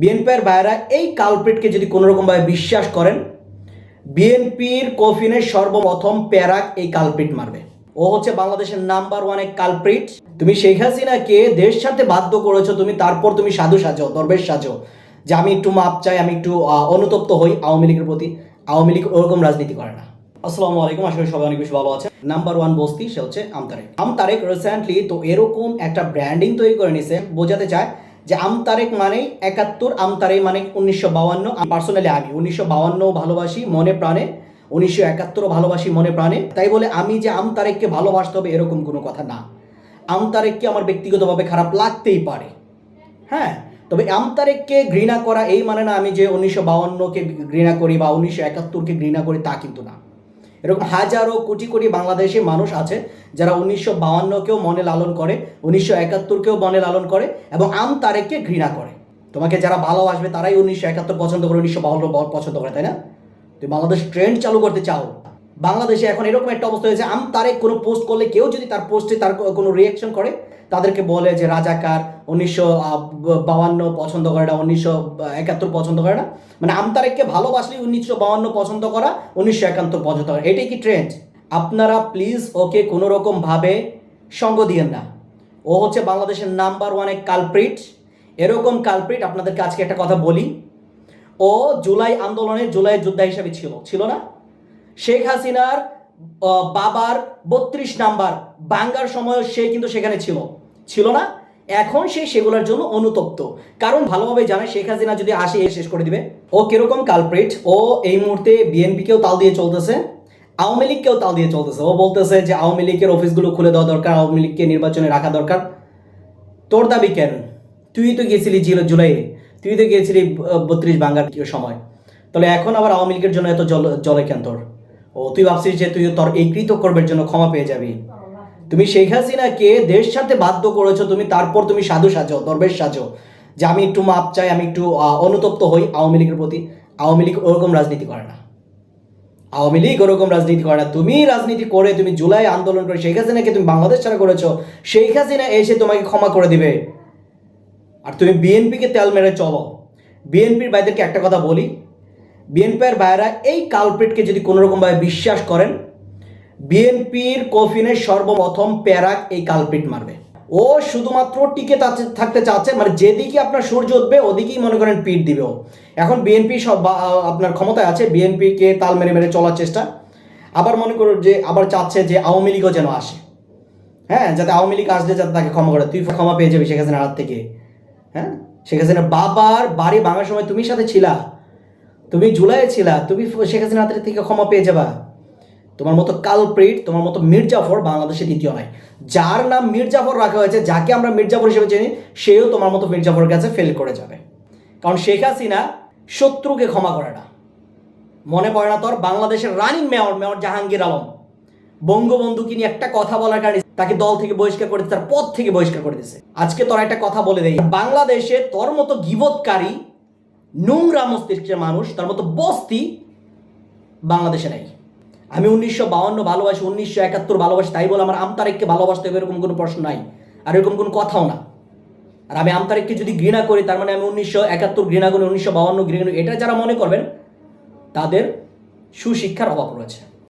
বিএনপির ভাইরা এই কালপ্রিটকে যদি কোনো রকমভাবে বিশ্বাস করেন, বিএনপির কফিনের সর্বপ্রথম প্যারাক এই কালপ্রিট মারবে। ও হচ্ছে বাংলাদেশের নাম্বার ওয়ান এক কালপ্রিট। তুমি শেখ হাসিনাকে দেশ ছাড়তে বাধ্য করেছো, তুমি তারপর তুমি সাধু সাজো, দরবেশ সাজো যে আমি একটু মাপ চাই, আমি একটু অনুতপ্ত হই আওয়ামী লীগের প্রতি। আওয়ামী লীগ ওরকম রাজনীতি করে না। আসসালামু আলাইকুম, আশা করি সবাই অনেক বেশি ভালো আছে। নাম্বার ওয়ান বস্তি সে হচ্ছে আমতারেক রিসেন্টলি তো এরকম একটা ব্র্যান্ডিং তৈরি করে নিছে, বোঝাতে চায় যে আমতারেক মানেই 71, আমতারেক মানে 1952। পার্সোনালি আমি 1952 ভালোবাসি মনে প্রাণে, 1971 ভালোবাসি মনে প্রাণে। তাই বলে আমি যে আমতারেককে ভালোবাসতে হবে এরকম কোনো কথা না। আমতারেককে আমার ব্যক্তিগতভাবে খারাপ লাগতেই পারে, হ্যাঁ, তবে আমতারেককে ঘৃণা করা এই মানে না আমি যে 1952কে ঘৃণা করি বা 1971কে ঘৃণা করি, তা কিন্তু না। এরকম হাজারো কোটি কোটি বাংলাদেশি মানুষ আছে যারা 1952কেও মনে লালন করে, 1971কেও মনে লালন করে এবং আমতারেককে ঘৃণা করে। তোমাকে যারা ভালোবাসবে তারাই 1971 পছন্দ করে, 1952 পছন্দ করে, তাই না? তুমি বাংলাদেশ ট্রেন্ড চালু করতে চাও। বাংলাদেশে এখন এরকম একটা অবস্থা হয়েছে, আমতারেক কোনো পোস্ট করলে কেউ যদি তার পোস্টে তার কোনো রিয়াকশন করে, তাদেরকে বলে যে রাজাকার, 1952 পছন্দ করে না, 1971 পছন্দ করে না। মানে আমতারেককে ভালোবাসলে 1952 পছন্দ করা, 1971 পছন্দ করা, এটাই কি ট্রেন্ড? আপনারা প্লিজ ওকে কোনো রকমভাবে সঙ্গ দিয়েন না। ও হচ্ছে বাংলাদেশের নাম্বার ওয়ান এক কালপ্রিট। এরকম কালপ্রিট আপনাদেরকে আজকে একটা কথা বলি, ও জুলাই আন্দোলনের জুলাই যোদ্ধা হিসাবে ছিল না? শেখ হাসিনার বাবার 32 নাম্বার বাঙ্গার সময় সে কিন্তু সেখানে ছিল না? এখন সে সেগুলোর জন্য অনুতপ্ত, কারণ ভালোভাবে জানে শেখ হাসিনা যদি আসে শেষ করে দিবে। ও কিরকম কালপ্রিট? ও এই মুহূর্তে বিএনপিকেও তাল দিয়ে চলতেছে, আওয়ামী লীগকেও তাল দিয়ে চলতেছে। ও বলতেছে যে আওয়ামী লীগের অফিসগুলো খুলে দেওয়া দরকার, আওয়ামী লীগকে নির্বাচনে রাখা দরকার। তোর দাবি কেন? তুই তো গিয়েছিলি জুলাইয়ে, তুই তো গিয়েছিলি 32 বাঙ্গার সময়, তাহলে এখন আবার আওয়ামী লীগের জন্য এত জলে কেন তোর? ও তুই ভাবছিস যে তুই তোর এই কৃতকর্মের জন্য ক্ষমা পেয়ে যাবি? তুমি শেখ হাসিনাকে দেশ ছাড়তে বাধ্য করেছো, তুমি তারপর তুমি সাধু সাজো, দরবেশ সাজো যে আমি একটু মাপ চাই, আমি একটু অনুতপ্ত হই আওয়ামী লীগের প্রতি। আওয়ামী লীগ ওরকম রাজনীতি করে না। আওয়ামী লীগ ওরকম রাজনীতি করে না। তুমি রাজনীতি করে, তুমি জুলাই আন্দোলন করে শেখ হাসিনাকে তুমি বাংলাদেশ ছাড়া করেছো, শেখ হাসিনা এসে তোমাকে ক্ষমা করে দিবে। আর তুমি বিএনপিকে তেল মেরে চলো। বিএনপির ভাইদেরকে একটা কথা বলি, বিএনপির ভাইরা এই কালপ্রিটকে যদি কোনো রকমভাবে বিশ্বাস করেন, বিএনপির কফিনের সর্বপ্রথম প্যারাক এই কালপ্রিট মারবে। ও শুধুমাত্র টিকে থাকতে চাচ্ছে, মানে যেদিকে আপনার সূর্য উঠবে ওদিকেই মনে করেন পিঠ দিবে ও। এখন বিএনপি সব আপনার ক্ষমতায় আছে, বিএনপিকে তাল মেরে মেরে চলার চেষ্টা। আবার মনে করো যে আবার চাচ্ছে যে আওয়ামী লীগও যেন আসে, হ্যাঁ, যাতে আওয়ামী লীগ আসলে যাতে তাকে ক্ষমা করে, তুই ক্ষমা পেয়ে যাবি শেখ হাসিনার হাত থেকে। হ্যাঁ, শেখ হাসিনার বাবার বাড়ি ভাঙার সময় তুমি সাথে ছিলা, তুমি জুলাইয়ে ছিলা, তুমি শেখ হাসিনার হাতের থেকে ক্ষমা পেয়ে যাবা। তোমার মতো কালপ্রিট, তোমার মতো মির্জাফর বাংলাদেশে দ্বিতীয় নয়। যার নাম মির্জাফর রাখা হয়েছে, যাকে আমরা মির্জাফর হিসেবে চিনি, সেও তোমার মতো মির্জাফরের কাছে ফেল করে যাবে। কারণ শেখ হাসিনা শত্রুকে ক্ষমা করে না। মনে পড়ে না তোর বাংলাদেশের রানিং মেয়র জাহাঙ্গীর আলম বঙ্গবন্ধুকে নিয়ে একটা কথা বলার কারণে তাকে দল থেকে বহিষ্কার করে দিচ্ছে, তার পদ থেকে বহিষ্কার করে দিচ্ছে। আজকে তোর একটা কথা বলে দেই, বাংলাদেশে তোর মতো গীবতকারী নোংরা মস্তিষ্কের মানুষ, তার মতো বস্তি বাংলাদেশে নাই। আমি 1952 ভালোবাসি, 1971 ভালোবাসি, তাই বলে আমার আমতারেককে ভালোবাসতে হবে এরকম কোনো প্রশ্ন নাই, আর এরকম কোনো কথাও না। আর আমি আমতারেককে যদি ঘৃণা করি তার মানে আমি 1971 ঘৃণা করি, 1952 ঘৃণা করি, এটা যারা মনে করবেন তাদের সুশিক্ষার অভাব রয়েছে।